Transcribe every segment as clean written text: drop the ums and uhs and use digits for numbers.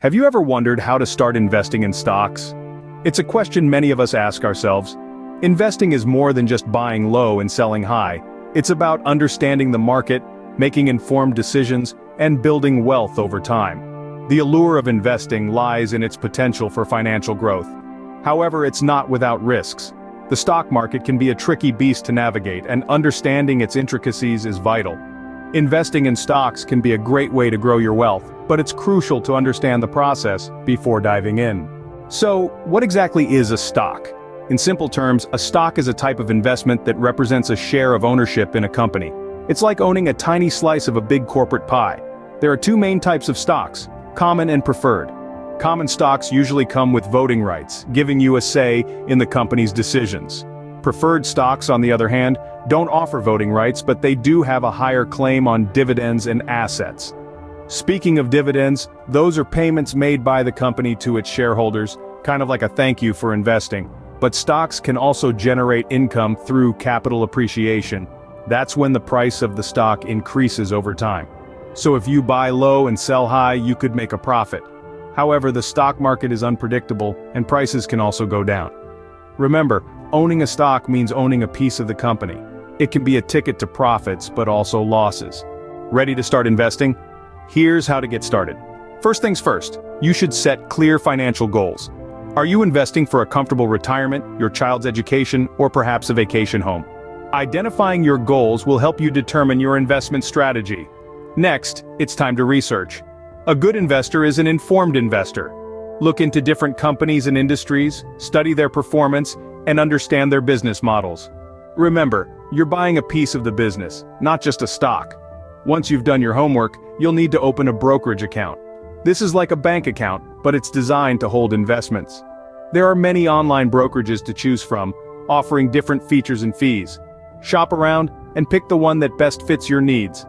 Have you ever wondered how to start investing in stocks? It's a question many of us ask ourselves. Investing is more than just buying low and selling high. It's about understanding the market, making informed decisions, and building wealth over time. The allure of investing lies in its potential for financial growth. However, it's not without risks. The stock market can be a tricky beast to navigate, and understanding its intricacies is vital. Investing in stocks can be a great way to grow your wealth, but it's crucial to understand the process before diving in. So, what exactly is a stock? In simple terms, a stock is a type of investment that represents a share of ownership in a company. It's like owning a tiny slice of a big corporate pie. There are two main types of stocks: common and preferred. Common stocks usually come with voting rights, giving you a say in the company's decisions. Preferred stocks, on the other hand, don't offer voting rights, but they do have a higher claim on dividends and assets. Speaking of dividends, those are payments made by the company to its shareholders, kind of like a thank you for investing. But stocks can also generate income through capital appreciation. That's when the price of the stock increases over time. So if you buy low and sell high, you could make a profit. However, the stock market is unpredictable, and prices can also go down. Remember, owning a stock means owning a piece of the company. It can be a ticket to profits, but also losses. Ready to start investing? Here's how to get started. First things first, you should set clear financial goals. Are you investing for a comfortable retirement, your child's education, or perhaps a vacation home? Identifying your goals will help you determine your investment strategy. Next, it's time to research. A good investor is an informed investor. Look into different companies and industries, study their performance, and understand their business models. Remember, you're buying a piece of the business, not just a stock. Once you've done your homework, you'll need to open a brokerage account. This is like a bank account, but it's designed to hold investments. There are many online brokerages to choose from, offering different features and fees. Shop around and pick the one that best fits your needs.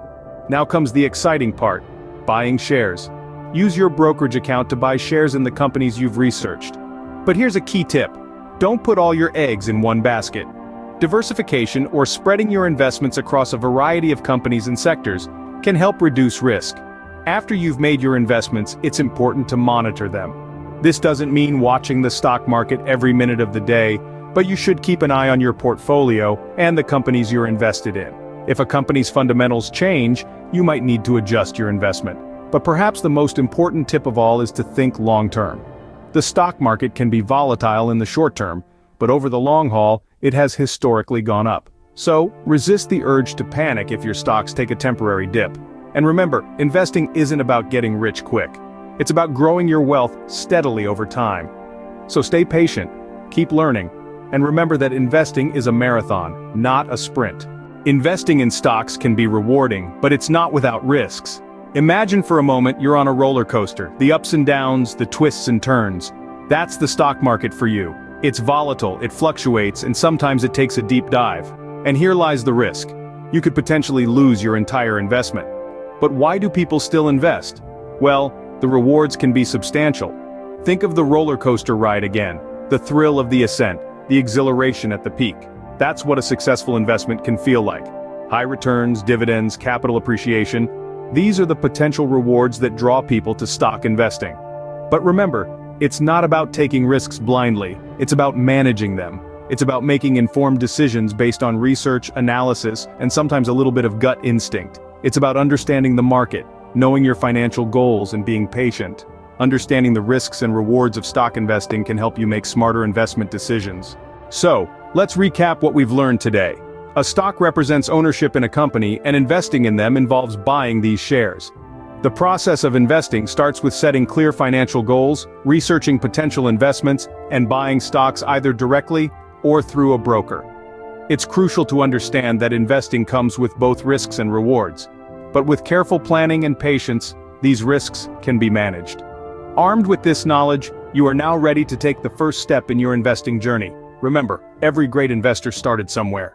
Now comes the exciting part: buying shares. Use your brokerage account to buy shares in the companies you've researched. But here's a key tip: don't put all your eggs in one basket. Diversification, or spreading your investments across a variety of companies and sectors, can help reduce risk. After you've made your investments, it's important to monitor them. This doesn't mean watching the stock market every minute of the day, but you should keep an eye on your portfolio and the companies you're invested in. If a company's fundamentals change, you might need to adjust your investment. But perhaps the most important tip of all is to think long-term. The stock market can be volatile in the short term, but over the long haul, it has historically gone up. So, resist the urge to panic if your stocks take a temporary dip. And remember, investing isn't about getting rich quick. It's about growing your wealth steadily over time. So stay patient, keep learning, and remember that investing is a marathon, not a sprint. Investing in stocks can be rewarding, but it's not without risks. Imagine for a moment you're on a roller coaster, the ups and downs, the twists and turns. That's the stock market for you. It's volatile, it fluctuates, and sometimes it takes a deep dive. And here lies the risk. You could potentially lose your entire investment. But why do people still invest? Well, the rewards can be substantial. Think of the roller coaster ride again, the thrill of the ascent, the exhilaration at the peak. That's what a successful investment can feel like. High returns, dividends, capital appreciation. These are the potential rewards that draw people to stock investing. But remember, it's not about taking risks blindly, it's about managing them. It's about making informed decisions based on research, analysis, and sometimes a little bit of gut instinct. It's about understanding the market, knowing your financial goals, and being patient. Understanding the risks and rewards of stock investing can help you make smarter investment decisions. So, let's recap what we've learned today. A stock represents ownership in a company, and investing in them involves buying these shares. The process of investing starts with setting clear financial goals, researching potential investments, and buying stocks either directly or through a broker. It's crucial to understand that investing comes with both risks and rewards. But with careful planning and patience, these risks can be managed. Armed with this knowledge, you are now ready to take the first step in your investing journey. Remember, every great investor started somewhere.